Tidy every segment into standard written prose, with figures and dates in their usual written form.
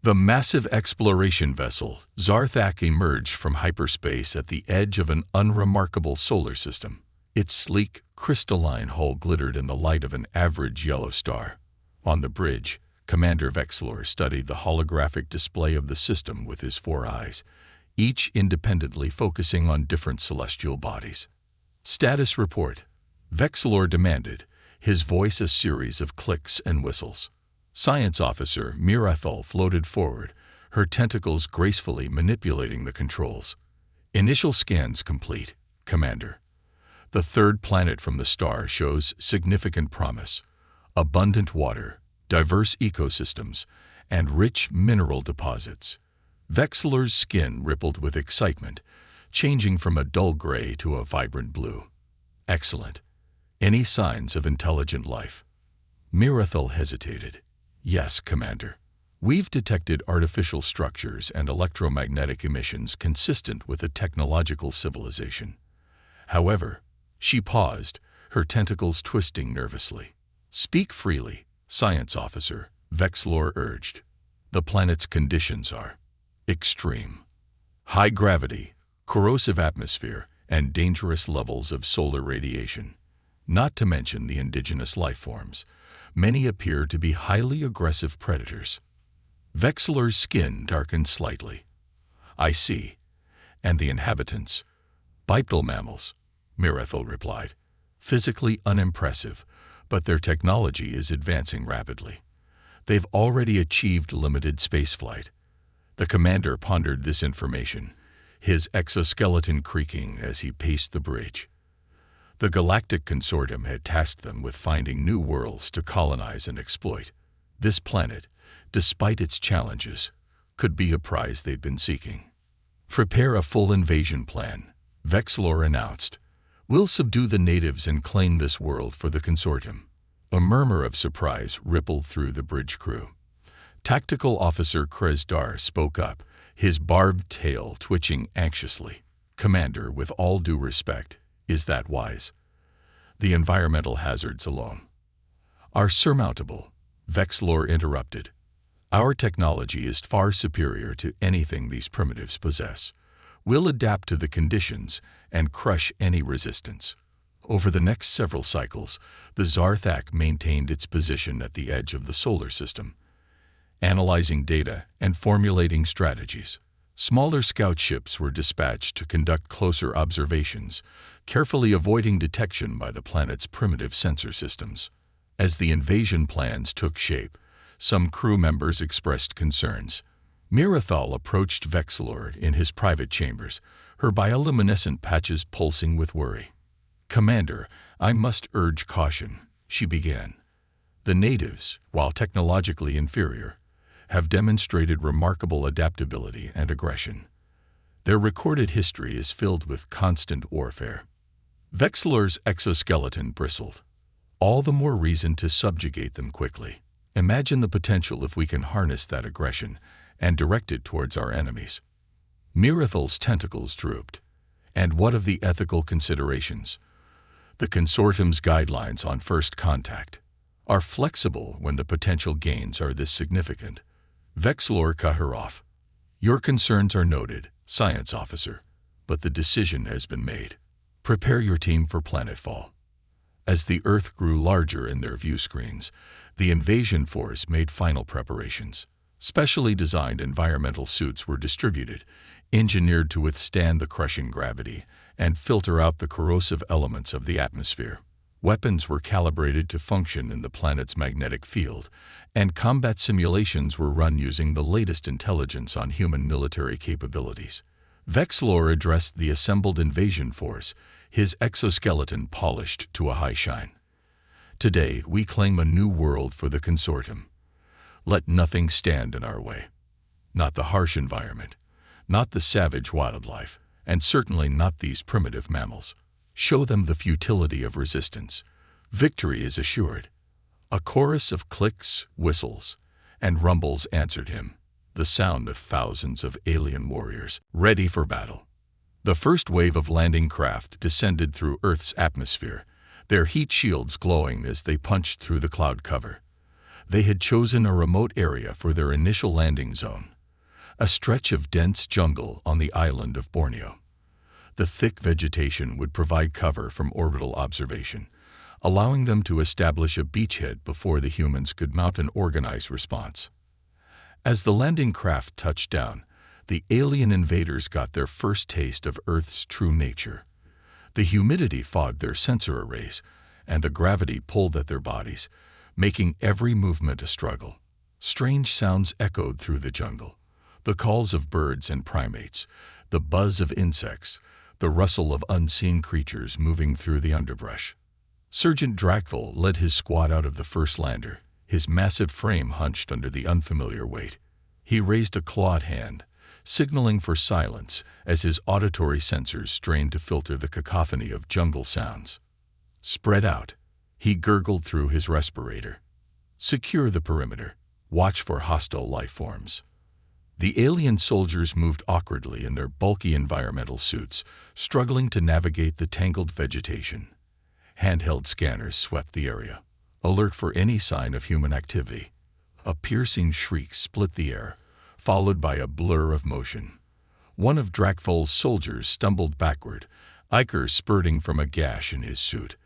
The massive exploration vessel, Zarthak, emerged from hyperspace at the edge of an unremarkable solar system. Its sleek, crystalline hull glittered in the light of an average yellow star. On the bridge, Commander Vexlor studied the holographic display of the system with his 4 eyes, each independently focusing on different celestial bodies. "Status report," Vexlor demanded, his voice a series of clicks and whistles. Science Officer Mirathol floated forward, her tentacles gracefully manipulating the controls. "Initial scans complete, Commander. The third planet from the star shows significant promise. Abundant water, diverse ecosystems, and rich mineral deposits." Vexlor's skin rippled with excitement, changing from a dull gray to a vibrant blue. "Excellent. Any signs of intelligent life?" Mirathol hesitated. "Yes, Commander. We've detected artificial structures and electromagnetic emissions consistent with a technological civilization. However," she paused, her tentacles twisting nervously. "Speak freely, Science Officer," Vexlor urged. "The planet's conditions are extreme. High gravity, corrosive atmosphere, and dangerous levels of solar radiation. Not to mention the indigenous life forms. Many appear to be highly aggressive predators." Vexlor's skin darkened slightly. "I see. And the inhabitants?" "Bipedal mammals," Mirathol replied. "Physically unimpressive, but their technology is advancing rapidly. They've already achieved limited spaceflight." The commander pondered this information, his exoskeleton creaking as he paced the bridge. The Galactic Consortium had tasked them with finding new worlds to colonize and exploit. This planet, despite its challenges, could be a prize they'd been seeking. "Prepare a full invasion plan," Vexlor announced. "We'll subdue the natives and claim this world for the Consortium." A murmur of surprise rippled through the bridge crew. Tactical Officer Krezdar spoke up, his barbed tail twitching anxiously. "Commander, with all due respect, is that wise? The environmental hazards alone are surmountable," Vexlor interrupted. "Our technology is far superior to anything these primitives possess. We'll adapt to the conditions and crush any resistance." Over the next several cycles, the Zarthak maintained its position at the edge of the solar system, analyzing data and formulating strategies. Smaller scout ships were dispatched to conduct closer observations, carefully avoiding detection by the planet's primitive sensor systems. As the invasion plans took shape, some crew members expressed concerns. Mirathol approached Vexlor in his private chambers, her bioluminescent patches pulsing with worry. "Commander, I must urge caution," she began. "The natives, while technologically inferior, have demonstrated remarkable adaptability and aggression. Their recorded history is filled with constant warfare." Vexlor's exoskeleton bristled. "All the more reason to subjugate them quickly. Imagine the potential if we can harness that aggression and direct it towards our enemies." Mirathol's tentacles drooped. "And what of the ethical considerations? The Consortium's guidelines on first contact are flexible when the potential gains are this significant." Vexlor cut her off. "Your concerns are noted, Science Officer, but the decision has been made. Prepare your team for planetfall." As the Earth grew larger in their view screens, the invasion force made final preparations. Specially designed environmental suits were distributed, engineered to withstand the crushing gravity and filter out the corrosive elements of the atmosphere. Weapons were calibrated to function in the planet's magnetic field, and combat simulations were run using the latest intelligence on human military capabilities. Vexlor addressed the assembled invasion force, his exoskeleton polished to a high shine. "Today, we claim a new world for the Consortium. Let nothing stand in our way. Not the harsh environment, not the savage wildlife, and certainly not these primitive mammals. Show them the futility of resistance. Victory is assured." A chorus of clicks, whistles, and rumbles answered him, the sound of thousands of alien warriors ready for battle. The first wave of landing craft descended through Earth's atmosphere, their heat shields glowing as they punched through the cloud cover. They had chosen a remote area for their initial landing zone, a stretch of dense jungle on the island of Borneo. The thick vegetation would provide cover from orbital observation, allowing them to establish a beachhead before the humans could mount an organized response. As the landing craft touched down, the alien invaders got their first taste of Earth's true nature. The humidity fogged their sensor arrays, and the gravity pulled at their bodies, making every movement a struggle. Strange sounds echoed through the jungle. The calls of birds and primates, the buzz of insects, the rustle of unseen creatures moving through the underbrush. Sergeant Dracville led his squad out of the first lander, his massive frame hunched under the unfamiliar weight. He raised a clawed hand, signaling for silence as his auditory sensors strained to filter the cacophony of jungle sounds. Spread out, he gurgled through his respirator. Secure the perimeter. Watch for hostile life forms. The alien soldiers moved awkwardly in their bulky environmental suits, struggling to navigate the tangled vegetation. Handheld scanners swept the area, alert for any sign of human activity. A piercing shriek split the air, followed by a blur of motion. One of Dracville's soldiers stumbled backward, ichor spurting from a gash in his suit.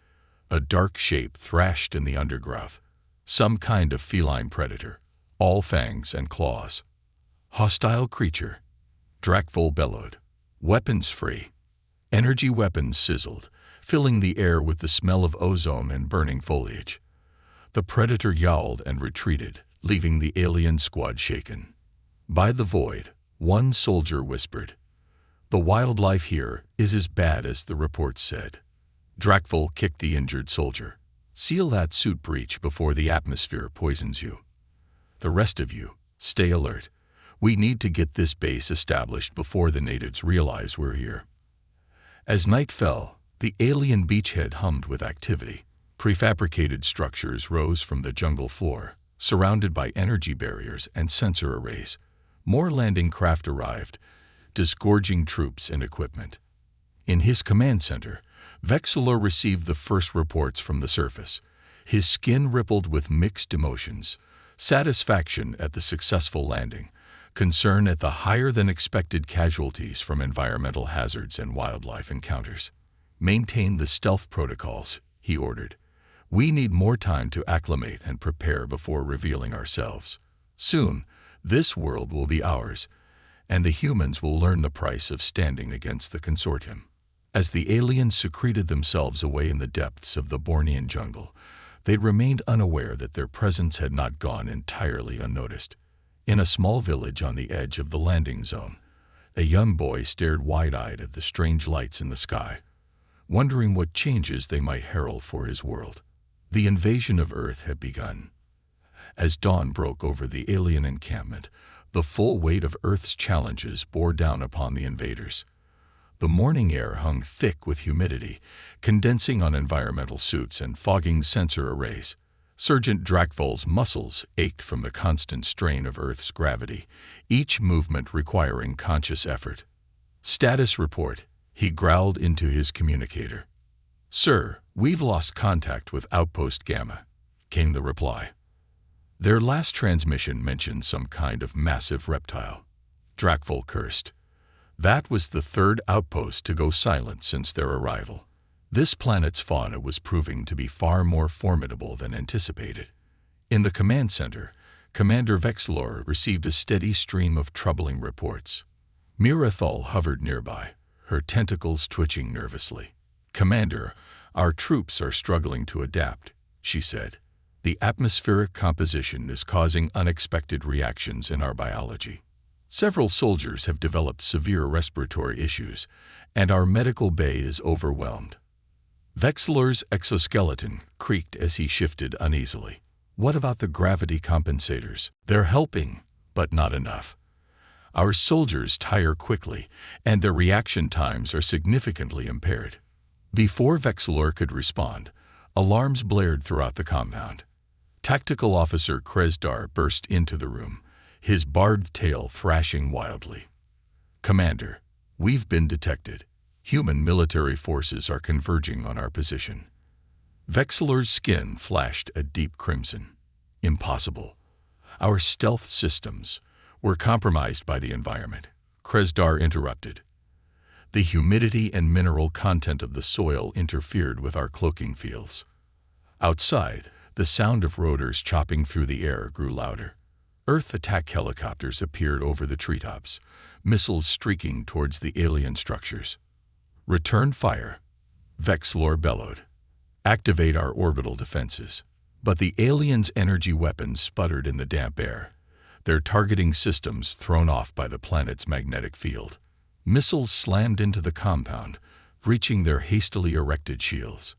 A dark shape thrashed in the undergrowth, some kind of feline predator, all fangs and claws. Hostile creature, Dracville bellowed. Weapons free. Energy weapons sizzled, filling the air with the smell of ozone and burning foliage. The predator yowled and retreated, leaving the alien squad shaken. By the void, one soldier whispered, "The wildlife here is as bad as the reports said." Dracville kicked the injured soldier. "Seal that suit breach before the atmosphere poisons you. The rest of you, stay alert. We need to get this base established before the natives realize we're here." As night fell, the alien beachhead hummed with activity. Prefabricated structures rose from the jungle floor, surrounded by energy barriers and sensor arrays. More landing craft arrived, disgorging troops and equipment. In his command center, Vexilor received the first reports from the surface. His skin rippled with mixed emotions: satisfaction at the successful landing, concern at the higher-than-expected casualties from environmental hazards and wildlife encounters. "Maintain the stealth protocols," he ordered. "We need more time to acclimate and prepare before revealing ourselves. Soon, this world will be ours, and the humans will learn the price of standing against the consortium." As the aliens secreted themselves away in the depths of the Bornean jungle, they remained unaware that their presence had not gone entirely unnoticed. In a small village on the edge of the landing zone, a young boy stared wide-eyed at the strange lights in the sky, wondering what changes they might herald for his world. The invasion of Earth had begun. As dawn broke over the alien encampment, the full weight of Earth's challenges bore down upon the invaders. The morning air hung thick with humidity, condensing on environmental suits and fogging sensor arrays. Sergeant Dracville's muscles ached from the constant strain of Earth's gravity, each movement requiring conscious effort. "Status report," he growled into his communicator. "Sir, we've lost contact with Outpost Gamma," came the reply. Their last transmission mentioned some kind of massive reptile. Dracville cursed. That was the third outpost to go silent since their arrival. This planet's fauna was proving to be far more formidable than anticipated. In the command center, Commander Vexilor received a steady stream of troubling reports. Mirathol hovered nearby, her tentacles twitching nervously. "Commander, our troops are struggling to adapt," she said. "The atmospheric composition is causing unexpected reactions in our biology. Several soldiers have developed severe respiratory issues, and our medical bay is overwhelmed." Vexilor's exoskeleton creaked as he shifted uneasily. "What about the gravity compensators?" "They're helping, but not enough. Our soldiers tire quickly, and their reaction times are significantly impaired." Before Vexilor could respond, alarms blared throughout the compound. Tactical Officer Kresdar burst into the room, his barbed tail thrashing wildly. "Commander, we've been detected. Human military forces are converging on our position." Vexilor's skin flashed a deep crimson. Impossible. Our stealth systems were compromised by the environment. Kresdar interrupted. The humidity and mineral content of the soil interfered with our cloaking fields. Outside, the sound of rotors chopping through the air grew louder. Earth attack helicopters appeared over the treetops, missiles streaking towards the alien structures. Return fire, Vexlor bellowed. Activate our orbital defenses. But the aliens' energy weapons sputtered in the damp air, their targeting systems thrown off by the planet's magnetic field. Missiles slammed into the compound, breaching their hastily erected shields.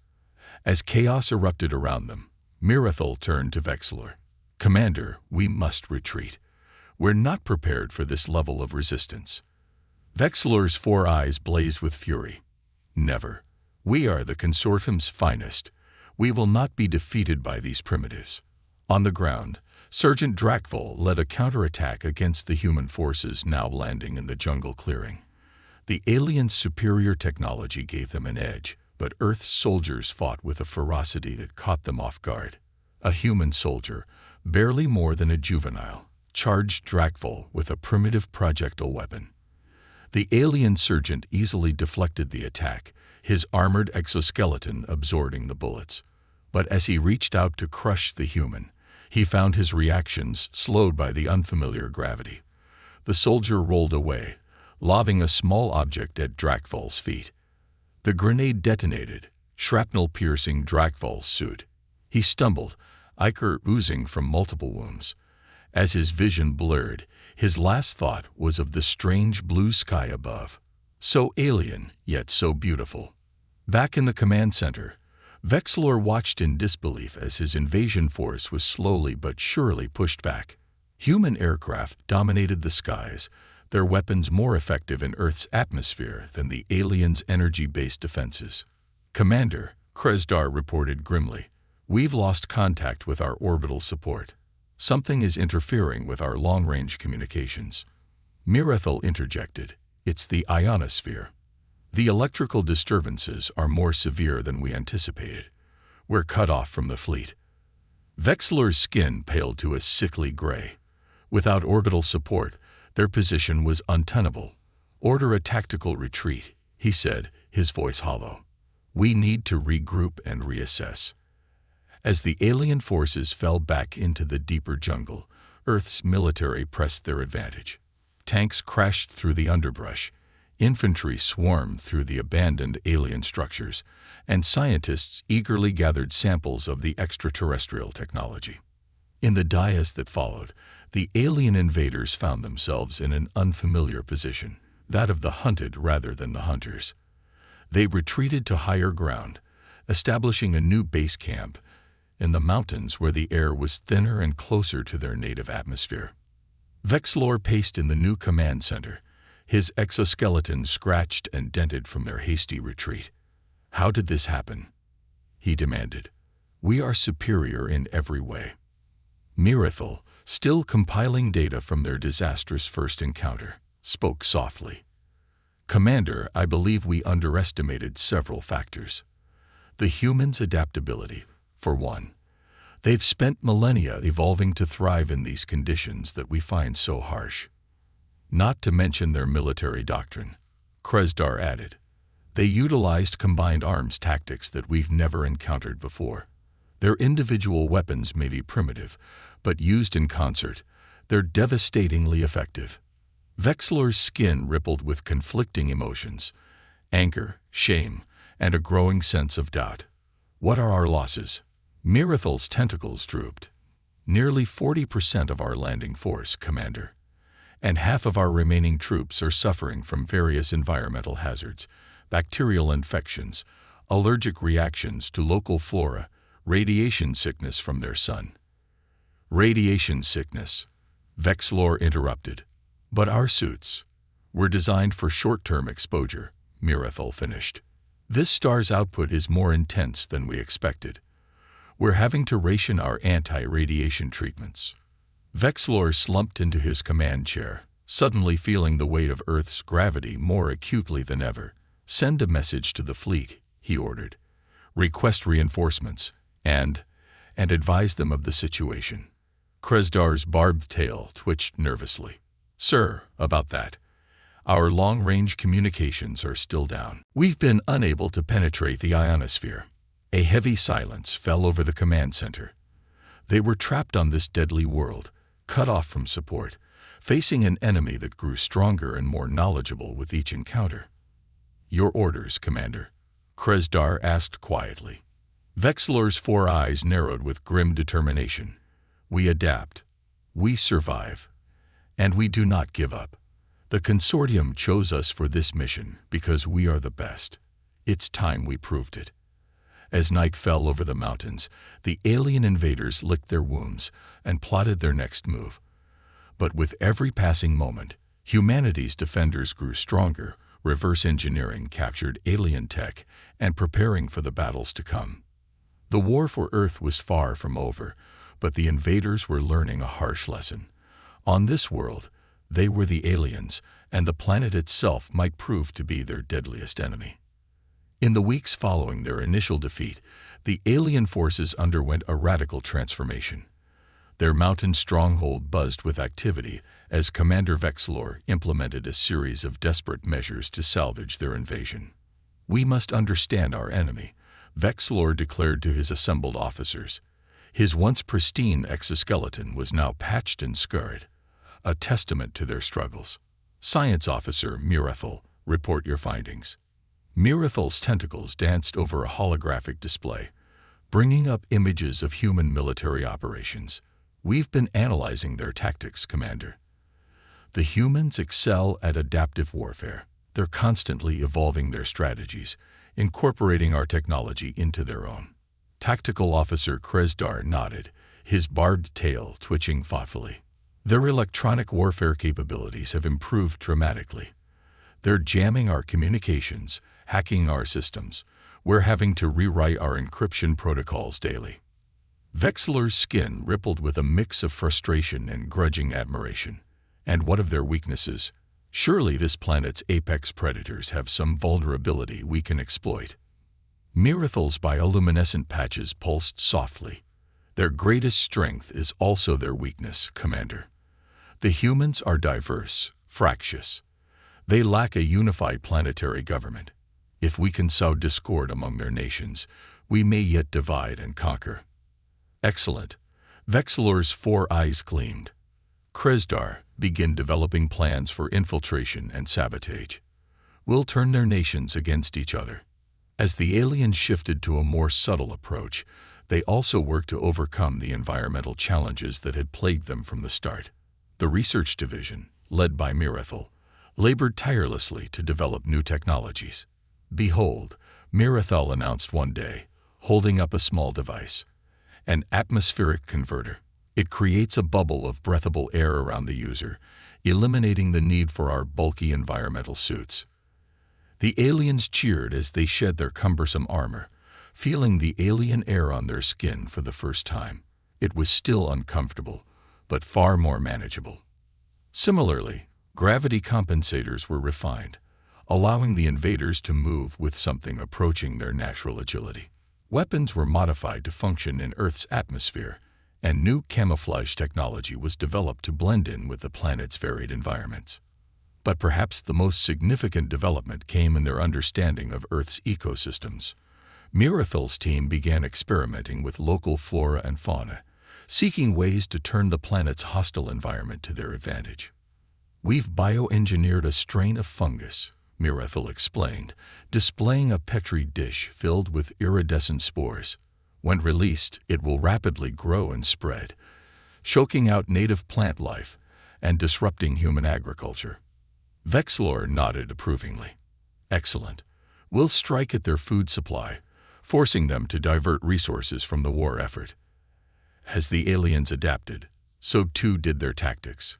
As chaos erupted around them, Mirathel turned to Vexlor. Commander, we must retreat. We're not prepared for this level of resistance. Vexlor's 4 eyes blazed with fury. Never. We are the Consortium's finest. We will not be defeated by these primitives. On the ground, Sergeant Drakvol led a counterattack against the human forces now landing in the jungle clearing. The aliens' superior technology gave them an edge, but Earth's soldiers fought with a ferocity that caught them off guard. A human soldier, barely more than a juvenile, charged Drakvol with a primitive projectile weapon. The alien sergeant easily deflected the attack, his armored exoskeleton absorbing the bullets. But as he reached out to crush the human, he found his reactions slowed by the unfamiliar gravity. The soldier rolled away, lobbing a small object at Drakvol's feet. The grenade detonated, shrapnel piercing Drakvol's suit. He stumbled, ichor oozing from multiple wounds. As his vision blurred, his last thought was of the strange blue sky above. So alien, yet so beautiful. Back in the command center, Vexlor watched in disbelief as his invasion force was slowly but surely pushed back. Human aircraft dominated the skies, their weapons more effective in Earth's atmosphere than the aliens' energy-based defenses. Commander, Kresdar reported grimly, we've lost contact with our orbital support. Something is interfering with our long-range communications. Mirathel interjected, it's the ionosphere. The electrical disturbances are more severe than we anticipated. We're cut off from the fleet. Vexlor's skin paled to a sickly gray. Without orbital support, their position was untenable. Order a tactical retreat, he said, his voice hollow. We need to regroup and reassess. As the alien forces fell back into the deeper jungle, Earth's military pressed their advantage. Tanks crashed through the underbrush, infantry swarmed through the abandoned alien structures, and scientists eagerly gathered samples of the extraterrestrial technology. In the dais that followed, the alien invaders found themselves in an unfamiliar position, that of the hunted rather than the hunters. They retreated to higher ground, establishing a new base camp in the mountains where the air was thinner and closer to their native atmosphere. Vexlor paced in the new command center, his exoskeleton scratched and dented from their hasty retreat. How did this happen? He demanded. We are superior in every way. Mirathel, still compiling data from their disastrous first encounter, spoke softly. Commander, I believe we underestimated several factors. The humans' adaptability, for one. They've spent millennia evolving to thrive in these conditions that we find so harsh. Not to mention their military doctrine, Kresdar added. They utilized combined arms tactics that we've never encountered before. Their individual weapons may be primitive, but used in concert, they're devastatingly effective. Vexlor's skin rippled with conflicting emotions, anger, shame, and a growing sense of doubt. What are our losses? Mirathel's tentacles drooped. Nearly 40% of our landing force, Commander. And half of our remaining troops are suffering from various environmental hazards, bacterial infections, allergic reactions to local flora, radiation sickness from their sun. Radiation sickness, Vexlor interrupted. But our suits were designed for short-term exposure, Mirathel finished. This star's output is more intense than we expected. We're having to ration our anti-radiation treatments. Vexlor slumped into his command chair, suddenly feeling the weight of Earth's gravity more acutely than ever. Send a message to the fleet, he ordered. Request reinforcements, and advise them of the situation. Kresdar's barbed tail twitched nervously. "Sir, about that. Our long-range communications are still down. We've been unable to penetrate the ionosphere." A heavy silence fell over the command center. They were trapped on this deadly world, cut off from support, facing an enemy that grew stronger and more knowledgeable with each encounter. "Your orders, Commander," Kresdar asked quietly. Vexilor's 4 eyes narrowed with grim determination. "We adapt. We survive. And we do not give up. The Consortium chose us for this mission because we are the best. It's time we proved it." As night fell over the mountains, the alien invaders licked their wounds and plotted their next move. But with every passing moment, humanity's defenders grew stronger, reverse engineering captured alien tech, and preparing for the battles to come. The war for Earth was far from over, but the invaders were learning a harsh lesson. On this world, they were the aliens, and the planet itself might prove to be their deadliest enemy. In the weeks following their initial defeat, the alien forces underwent a radical transformation. Their mountain stronghold buzzed with activity as Commander Vexilor implemented a series of desperate measures to salvage their invasion. "We must understand our enemy," Vexilor declared to his assembled officers. His once pristine exoskeleton was now patched and scarred, a testament to their struggles. "Science Officer Mirethel, report your findings." Mirethel's tentacles danced over a holographic display, bringing up images of human military operations. "We've been analyzing their tactics, Commander. The humans excel at adaptive warfare. They're constantly evolving their strategies, incorporating our technology into their own." Tactical Officer Kresdar nodded, his barbed tail twitching thoughtfully. "Their electronic warfare capabilities have improved dramatically. They're jamming our communications, hacking our systems. We're having to rewrite our encryption protocols daily." Vexilor's skin rippled with a mix of frustration and grudging admiration. "And what of their weaknesses? Surely this planet's apex predators have some vulnerability we can exploit." Mirethel's bioluminescent patches pulsed softly. "Their greatest strength is also their weakness, Commander. The humans are diverse, fractious. They lack a unified planetary government. If we can sow discord among their nations, we may yet divide and conquer." "Excellent." Vexilor's 4 eyes gleamed. "Kresdar, begin developing plans for infiltration and sabotage. We'll turn their nations against each other." As the aliens shifted to a more subtle approach, they also worked to overcome the environmental challenges that had plagued them from the start. The research division, led by Mirethel, labored tirelessly to develop new technologies. "Behold," Mirethel announced one day, holding up a small device. "An atmospheric converter. It creates a bubble of breathable air around the user, eliminating the need for our bulky environmental suits." The aliens cheered as they shed their cumbersome armor, feeling the alien air on their skin for the first time. It was still uncomfortable, but far more manageable. Similarly, gravity compensators were refined, allowing the invaders to move with something approaching their natural agility. Weapons were modified to function in Earth's atmosphere, and new camouflage technology was developed to blend in with the planet's varied environments. But perhaps the most significant development came in their understanding of Earth's ecosystems. Mirethel's team began experimenting with local flora and fauna, seeking ways to turn the planet's hostile environment to their advantage. "We've bioengineered a strain of fungus," Mirethel explained, displaying a petri dish filled with iridescent spores. "When released, it will rapidly grow and spread, choking out native plant life and disrupting human agriculture." Vexilor nodded approvingly. "Excellent. We'll strike at their food supply, forcing them to divert resources from the war effort." As the aliens adapted, so too did their tactics.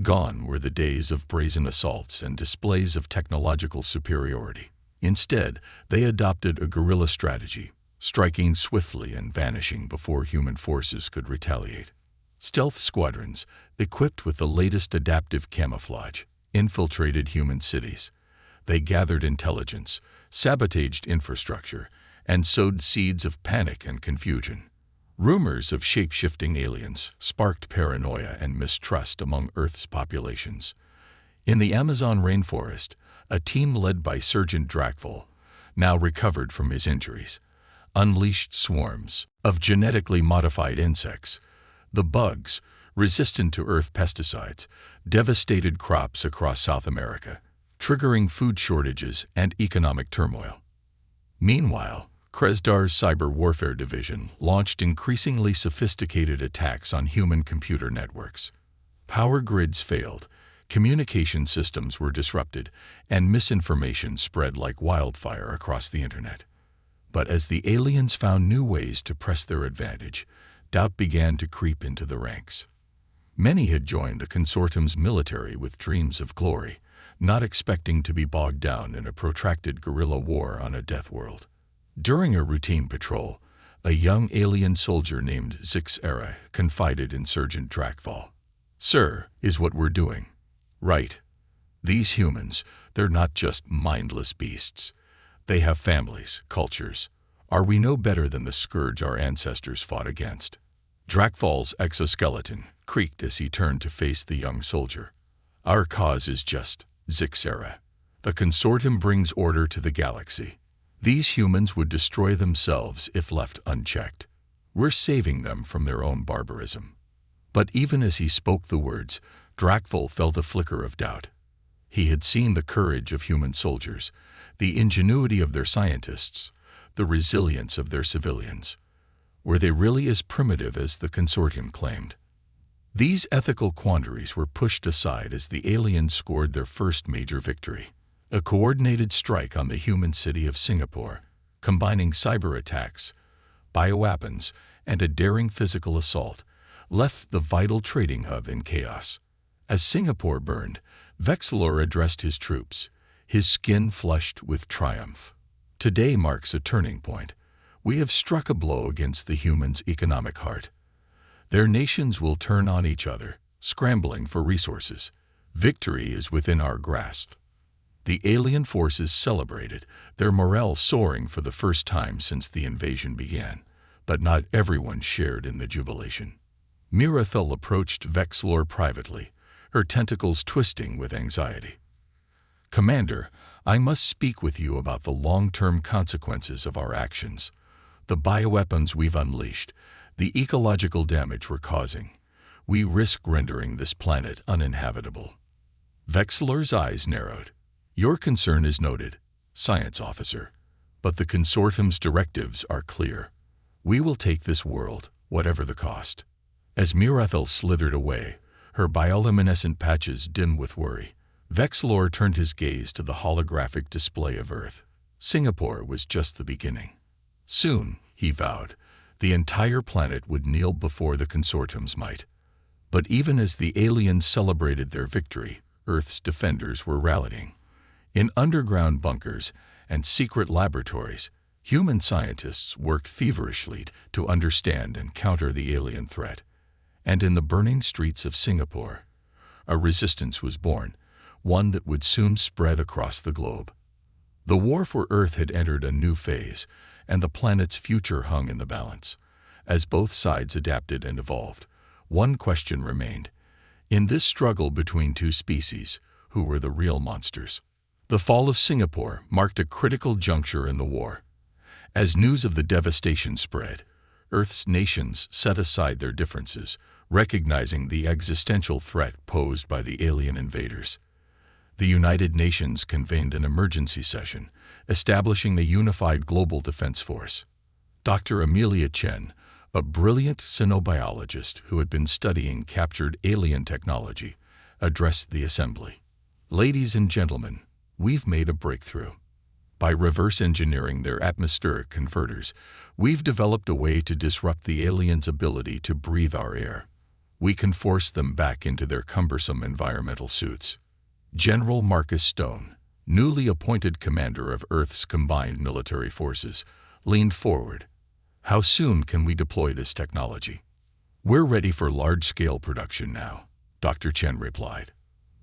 Gone were the days of brazen assaults and displays of technological superiority. Instead, they adopted a guerrilla strategy, striking swiftly and vanishing before human forces could retaliate. Stealth squadrons, equipped with the latest adaptive camouflage, infiltrated human cities. They gathered intelligence, sabotaged infrastructure, and sowed seeds of panic and confusion. Rumors of shape-shifting aliens sparked paranoia and mistrust among Earth's populations. In the Amazon rainforest, a team led by Sergeant Drakval, now recovered from his injuries, unleashed swarms of genetically modified insects. The bugs, resistant to Earth pesticides, devastated crops across South America, triggering food shortages and economic turmoil. Meanwhile, Krezdar's cyber warfare division launched increasingly sophisticated attacks on human computer networks. Power grids failed, communication systems were disrupted, and misinformation spread like wildfire across the internet. But as the aliens found new ways to press their advantage, doubt began to creep into the ranks. Many had joined the consortium's military with dreams of glory, not expecting to be bogged down in a protracted guerrilla war on a Deathworld. During a routine patrol, a young alien soldier named Zixera confided in Sergeant Drakval. "Sir, is what we're doing. Right. These humans, they're not just mindless beasts. They have families, cultures. Are we no better than the scourge our ancestors fought against?" Drakval's exoskeleton creaked as he turned to face the young soldier. "Our cause is just, Zixera. The consortium brings order to the galaxy. These humans would destroy themselves if left unchecked. We're saving them from their own barbarism." But even as he spoke the words, Drakval felt a flicker of doubt. He had seen the courage of human soldiers, the ingenuity of their scientists, the resilience of their civilians. Were they really as primitive as the consortium claimed? These ethical quandaries were pushed aside as the aliens scored their first major victory. A coordinated strike on the human city of Singapore, combining cyber attacks, bioweapons, and a daring physical assault, left the vital trading hub in chaos. As Singapore burned, Vexilor addressed his troops, his skin flushed with triumph. "Today marks a turning point. We have struck a blow against the humans' economic heart. Their nations will turn on each other, scrambling for resources. Victory is within our grasp." The alien forces celebrated, their morale soaring for the first time since the invasion began. But not everyone shared in the jubilation. Mirathel approached Vexilor privately, her tentacles twisting with anxiety. "Commander, I must speak with you about the long-term consequences of our actions. The bioweapons we've unleashed, the ecological damage we're causing. We risk rendering this planet uninhabitable." Vexilor's eyes narrowed. "Your concern is noted, Science Officer, but the consortium's directives are clear. We will take this world, whatever the cost." As Mirathel slithered away, her bioluminescent patches dim with worry, Vexilor turned his gaze to the holographic display of Earth. Singapore was just the beginning. Soon, he vowed, the entire planet would kneel before the consortium's might. But even as the aliens celebrated their victory, Earth's defenders were rallying. In underground bunkers and secret laboratories, human scientists worked feverishly to understand and counter the alien threat. And in the burning streets of Singapore, a resistance was born, one that would soon spread across the globe. The war for Earth had entered a new phase, and the planet's future hung in the balance. As both sides adapted and evolved, one question remained. In this struggle between two species, who were the real monsters? The fall of Singapore marked a critical juncture in the war. As news of the devastation spread, Earth's nations set aside their differences, recognizing the existential threat posed by the alien invaders. The United Nations convened an emergency session, establishing a unified global defense force. Dr. Amelia Chen, a brilliant xenobiologist who had been studying captured alien technology, addressed the assembly. "Ladies and gentlemen, we've made a breakthrough. By reverse engineering their atmospheric converters, we've developed a way to disrupt the aliens' ability to breathe our air. We can force them back into their cumbersome environmental suits." General Marcus Stone, newly appointed commander of Earth's combined military forces, leaned forward. "How soon can we deploy this technology?" "We're ready for large-scale production now," Dr. Chen replied.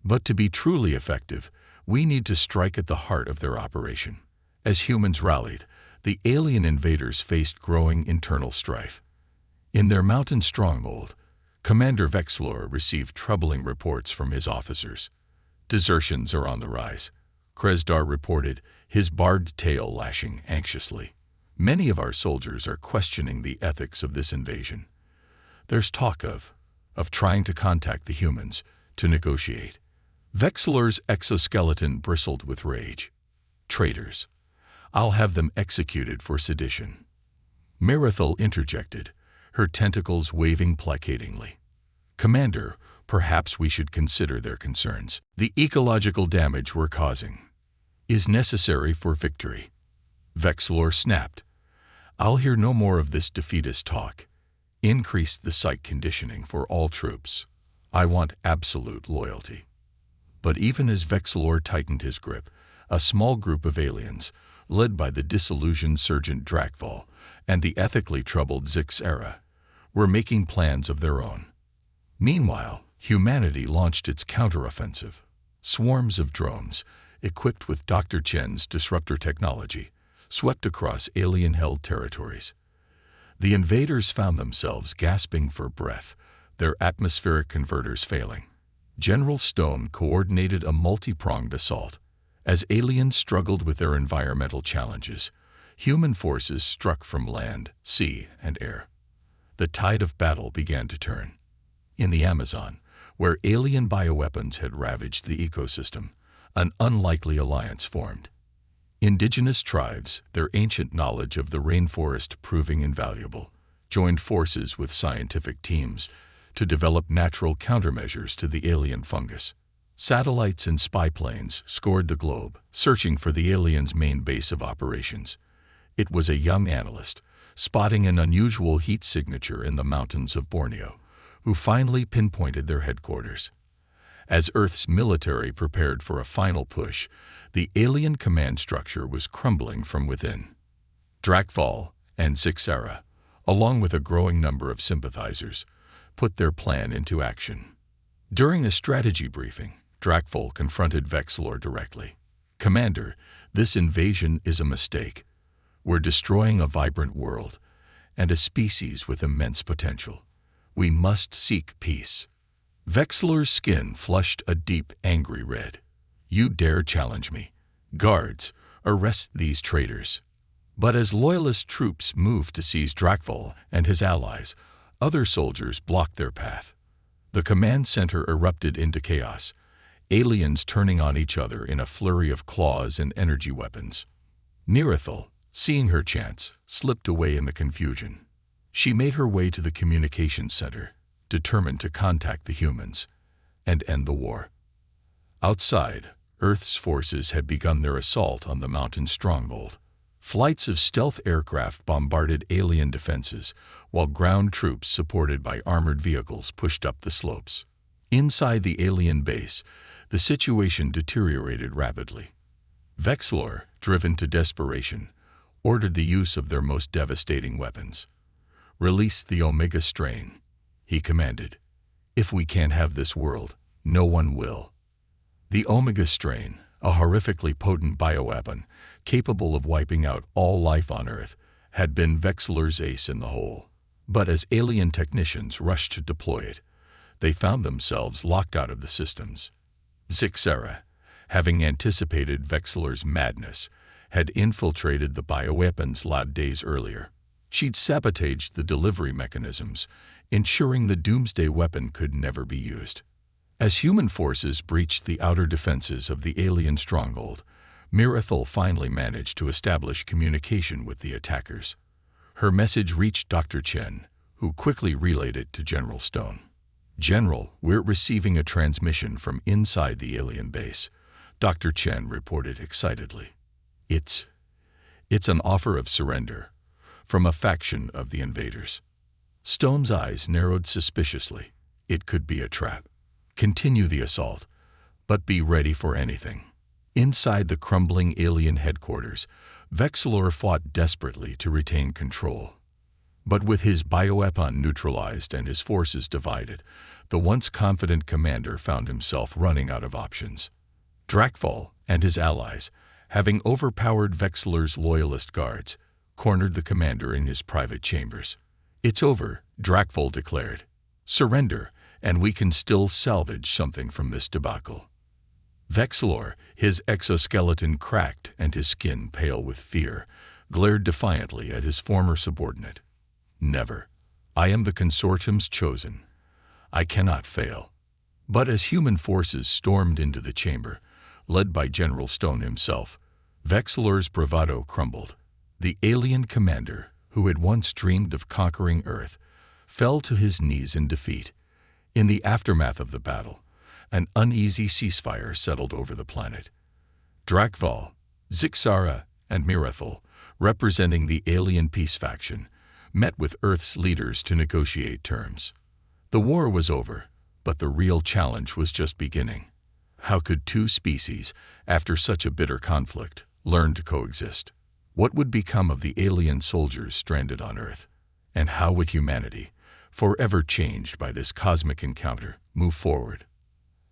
"But to be truly effective, we need to strike at the heart of their operation." As humans rallied, the alien invaders faced growing internal strife. In their mountain stronghold, Commander Vexlor received troubling reports from his officers. Desertions are on the rise, Kresdar reported, his barbed tail lashing anxiously. Many of our soldiers are questioning the ethics of this invasion. There's talk of trying to contact the humans to negotiate. Vexlor's exoskeleton bristled with rage. Traitors. I'll have them executed for sedition. Marathil interjected, her tentacles waving placatingly. Commander, perhaps we should consider their concerns. The ecological damage we're causing is necessary for victory. Vexlor snapped. I'll hear no more of this defeatist talk. Increase the psych conditioning for all troops. I want absolute loyalty. But even as Vexlor tightened his grip, a small group of aliens, led by the disillusioned Sergeant Drakval and the ethically troubled Zixera, were making plans of their own. Meanwhile, humanity launched its counteroffensive. Swarms of drones, equipped with Dr. Chen's disruptor technology, swept across alien-held territories. The invaders found themselves gasping for breath, their atmospheric converters failing. General Stone coordinated a multi-pronged assault. As aliens struggled with their environmental challenges, human forces struck from land, sea, and air. The tide of battle began to turn. In the Amazon, where alien bioweapons had ravaged the ecosystem, an unlikely alliance formed. Indigenous tribes, their ancient knowledge of the rainforest proving invaluable, joined forces with scientific teams to develop natural countermeasures to the alien fungus. Satellites and spy planes scoured the globe, searching for the aliens' main base of operations. It was a young analyst, spotting an unusual heat signature in the mountains of Borneo, who finally pinpointed their headquarters. As Earth's military prepared for a final push, the alien command structure was crumbling from within. Drakval and Zixera, along with a growing number of sympathizers, put their plan into action. During a strategy briefing, Drakval confronted Vexlor directly. Commander, this invasion is a mistake. We're destroying a vibrant world and a species with immense potential. We must seek peace. Vexlor's skin flushed a deep, angry red. You dare challenge me? Guards, arrest these traitors. But as loyalist troops moved to seize Drakval and his allies, other soldiers blocked their path. The command center erupted into chaos, aliens turning on each other in a flurry of claws and energy weapons. Marathil, seeing her chance, slipped away in the confusion. She made her way to the communications center, determined to contact the humans and end the war. Outside, Earth's forces had begun their assault on the mountain stronghold. Flights of stealth aircraft bombarded alien defenses, while ground troops supported by armored vehicles pushed up the slopes. Inside the alien base, the situation deteriorated rapidly. Vexlor, driven to desperation, ordered the use of their most devastating weapons. Release the Omega strain, he commanded. If we can't have this world, no one will. The Omega strain, a horrifically potent bioweapon capable of wiping out all life on Earth, had been Vexlor's ace in the hole. But as alien technicians rushed to deploy it, they found themselves locked out of the systems. Zixera, having anticipated Vexlor's madness, had infiltrated the bioweapons lab days earlier. She'd sabotaged the delivery mechanisms, ensuring the doomsday weapon could never be used. As human forces breached the outer defenses of the alien stronghold, Marathil finally managed to establish communication with the attackers. Her message reached Dr. Chen, who quickly relayed it to General Stone. General, we're receiving a transmission from inside the alien base, Dr. Chen reported excitedly. It's an offer of surrender from a faction of the invaders. Stone's eyes narrowed suspiciously. It could be a trap. Continue the assault, but be ready for anything. Inside the crumbling alien headquarters, Vexlor fought desperately to retain control. But with his bioweapon neutralized and his forces divided, the once confident commander found himself running out of options. Drakval and his allies, having overpowered Vexlor's loyalist guards, cornered the commander in his private chambers. It's over, Drakvold declared, "Surrender, and we can still salvage something from this debacle." Vexilor, his exoskeleton cracked and his skin pale with fear, glared defiantly at his former subordinate. "Never. I am the consortium's chosen. I cannot fail." But as human forces stormed into the chamber, led by General Stone himself, Vexilor's bravado crumbled. The alien commander, who had once dreamed of conquering Earth, fell to his knees in defeat. In the aftermath of the battle, an uneasy ceasefire settled over the planet. Drakval, Zixara, and Mirethel, representing the alien peace faction, met with Earth's leaders to negotiate terms. The war was over, but the real challenge was just beginning. How could two species, after such a bitter conflict, learn to coexist? What would become of the alien soldiers stranded on Earth? And how would humanity, forever changed by this cosmic encounter, move forward?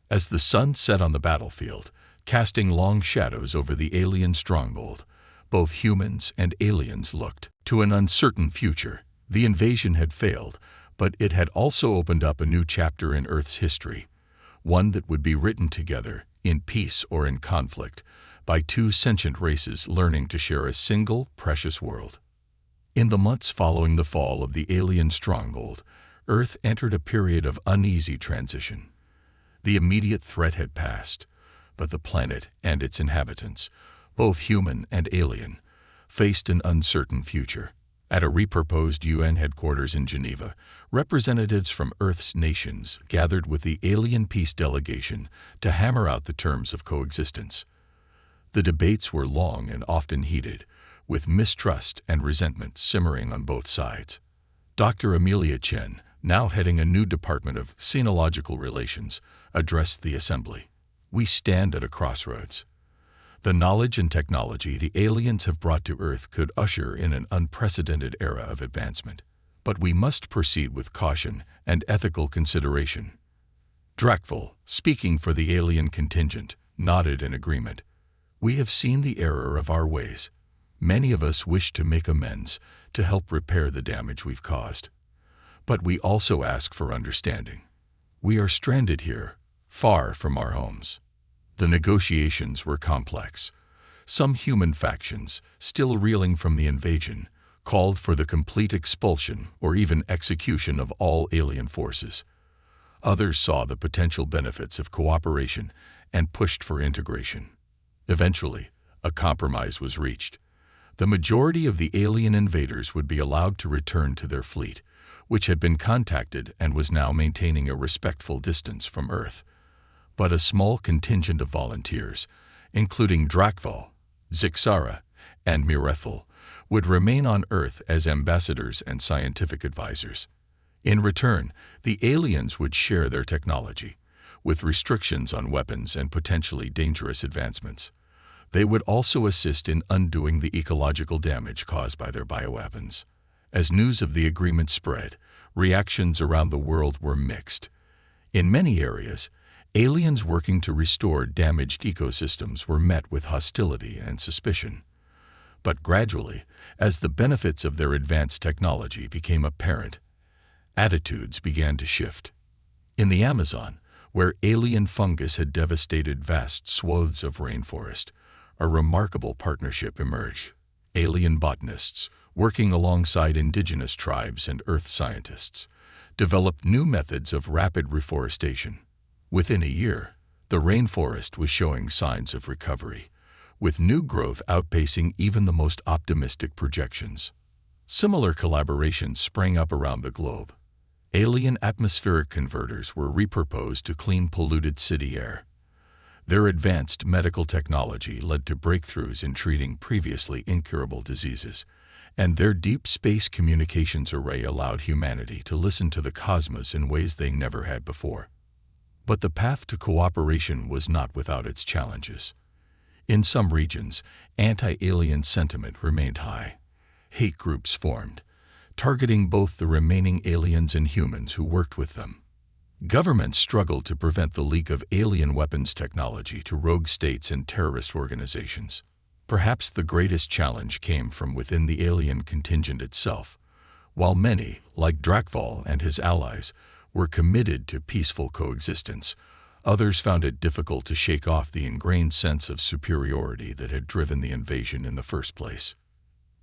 As the sun set on the battlefield, casting long shadows over the alien stronghold, both humans and aliens looked to an uncertain future. The invasion had failed, but it had also opened up a new chapter in Earth's history, one that would be written together, in peace or in conflict, by two sentient races learning to share a single, precious world. In the months following the fall of the alien stronghold, Earth entered a period of uneasy transition. The immediate threat had passed, but the planet and its inhabitants, both human and alien, faced an uncertain future. At a repurposed UN headquarters in Geneva, representatives from Earth's nations gathered with the alien peace delegation to hammer out the terms of coexistence. The debates were long and often heated, with mistrust and resentment simmering on both sides. Dr. Amelia Chen, now heading a new department of Sinological Relations, addressed the assembly. "We stand at a crossroads. The knowledge and technology the aliens have brought to Earth could usher in an unprecedented era of advancement, but we must proceed with caution and ethical consideration." Drakval, speaking for the alien contingent, nodded in agreement. "We have seen the error of our ways. Many of us wish to make amends, to help repair the damage we've caused. But we also ask for understanding. We are stranded here, far from our homes." The negotiations were complex. Some human factions, still reeling from the invasion, called for the complete expulsion or even execution of all alien forces. Others saw the potential benefits of cooperation and pushed for integration. Eventually, a compromise was reached. The majority of the alien invaders would be allowed to return to their fleet, which had been contacted and was now maintaining a respectful distance from Earth. But a small contingent of volunteers, including Drakval, Zixara, and Mirethel, would remain on Earth as ambassadors and scientific advisors. In return, the aliens would share their technology, with restrictions on weapons and potentially dangerous advancements. They would also assist in undoing the ecological damage caused by their bioweapons. As news of the agreement spread, reactions around the world were mixed. In many areas, aliens working to restore damaged ecosystems were met with hostility and suspicion. But gradually, as the benefits of their advanced technology became apparent, attitudes began to shift. In the Amazon, where alien fungus had devastated vast swathes of rainforest, a remarkable partnership emerged. Alien botanists, working alongside indigenous tribes and earth scientists, developed new methods of rapid reforestation. Within a year, the rainforest was showing signs of recovery, with new growth outpacing even the most optimistic projections. Similar collaborations sprang up around the globe. Alien atmospheric converters were repurposed to clean polluted city air. Their advanced medical technology led to breakthroughs in treating previously incurable diseases, and their deep space communications array allowed humanity to listen to the cosmos in ways they never had before. But the path to cooperation was not without its challenges. In some regions, anti-alien sentiment remained high. Hate groups formed, targeting both the remaining aliens and humans who worked with them. Governments struggled to prevent the leak of alien weapons technology to rogue states and terrorist organizations. Perhaps the greatest challenge came from within the alien contingent itself, While many, like Drakval and his allies, were committed to peaceful coexistence, others found it difficult to shake off the ingrained sense of superiority that had driven the invasion in the first place.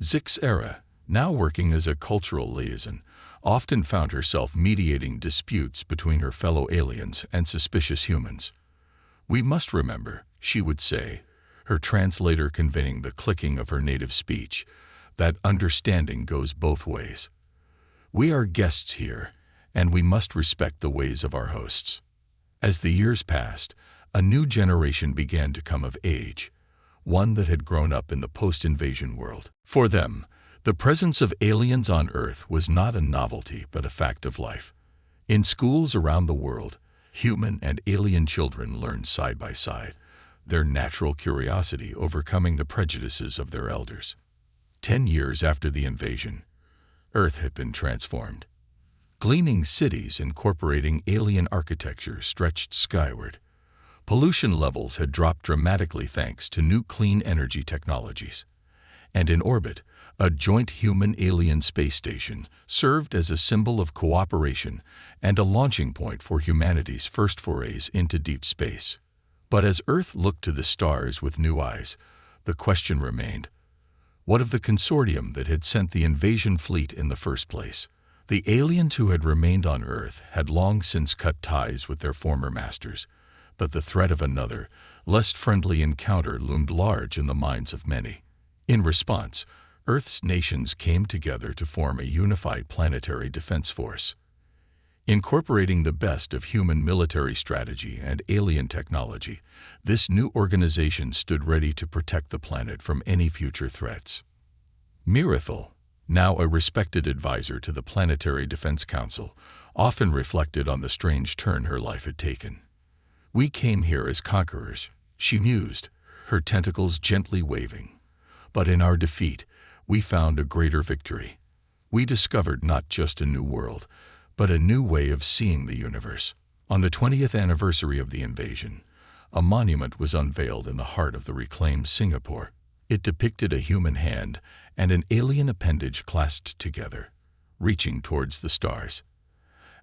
Zixera, now working as a cultural liaison, often found herself mediating disputes between her fellow aliens and suspicious humans. "We must remember," she would say, her translator conveying the clicking of her native speech, "that understanding goes both ways. We are guests here, and we must respect the ways of our hosts." As the years passed, a new generation began to come of age, one that had grown up in the post-invasion world. For them, the presence of aliens on Earth was not a novelty but a fact of life. In schools around the world, human and alien children learned side by side, their natural curiosity overcoming the prejudices of their elders. 10 years after the invasion, Earth had been transformed. Gleaming cities incorporating alien architecture stretched skyward. Pollution levels had dropped dramatically thanks to new clean energy technologies. And in orbit, a joint human-alien space station served as a symbol of cooperation and a launching point for humanity's first forays into deep space. But as Earth looked to the stars with new eyes, the question remained, what of the consortium that had sent the invasion fleet in the first place? The aliens who had remained on Earth had long since cut ties with their former masters, but the threat of another, less friendly encounter loomed large in the minds of many. In response, Earth's nations came together to form a unified planetary defense force. Incorporating the best of human military strategy and alien technology, this new organization stood ready to protect the planet from any future threats. Mirathil, now a respected advisor to the Planetary Defense Council, often reflected on the strange turn her life had taken. "We came here as conquerors," she mused, her tentacles gently waving. "But in our defeat, we found a greater victory. We discovered not just a new world, but a new way of seeing the universe." On the 20th anniversary of the invasion, a monument was unveiled in the heart of the reclaimed Singapore. It depicted a human hand and an alien appendage clasped together, reaching towards the stars.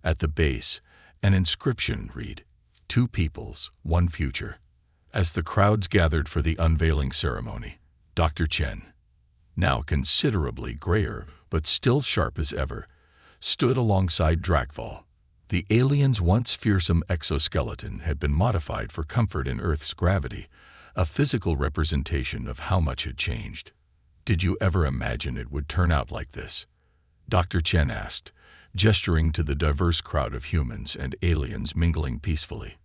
At the base, an inscription read, "Two peoples, one future." As the crowds gathered for the unveiling ceremony, Dr. Chen, now considerably grayer but still sharp as ever, stood alongside Drakval. The alien's once fearsome exoskeleton had been modified for comfort in Earth's gravity, a physical representation of how much had changed. "Did you ever imagine it would turn out like this?" Dr. Chen asked, gesturing to the diverse crowd of humans and aliens mingling peacefully.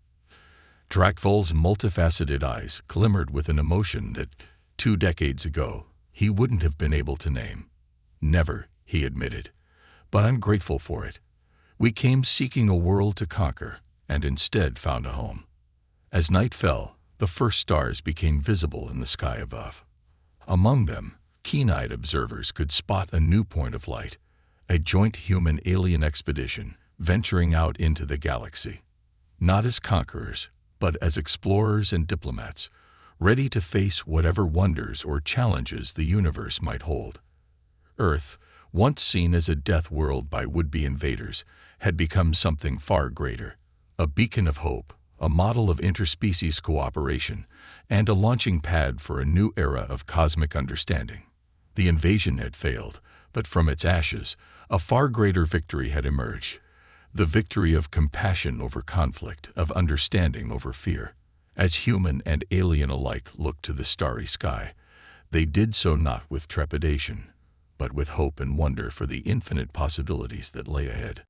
Drakval's multifaceted eyes glimmered with an emotion that, 2 decades ago, he wouldn't have been able to name. "Never," he admitted, "but I'm grateful for it. We came seeking a world to conquer, and instead found a home." As night fell, the first stars became visible in the sky above. Among them, keen-eyed observers could spot a new point of light, a joint human-alien expedition venturing out into the galaxy. Not as conquerors, but as explorers and diplomats, ready to face whatever wonders or challenges the universe might hold. Earth, once seen as a death world by would-be invaders, had become something far greater, a beacon of hope, a model of interspecies cooperation, and a launching pad for a new era of cosmic understanding. The invasion had failed, but from its ashes, a far greater victory had emerged. The victory of compassion over conflict, of understanding over fear. As human and alien alike looked to the starry sky, they did so not with trepidation, but with hope and wonder for the infinite possibilities that lay ahead.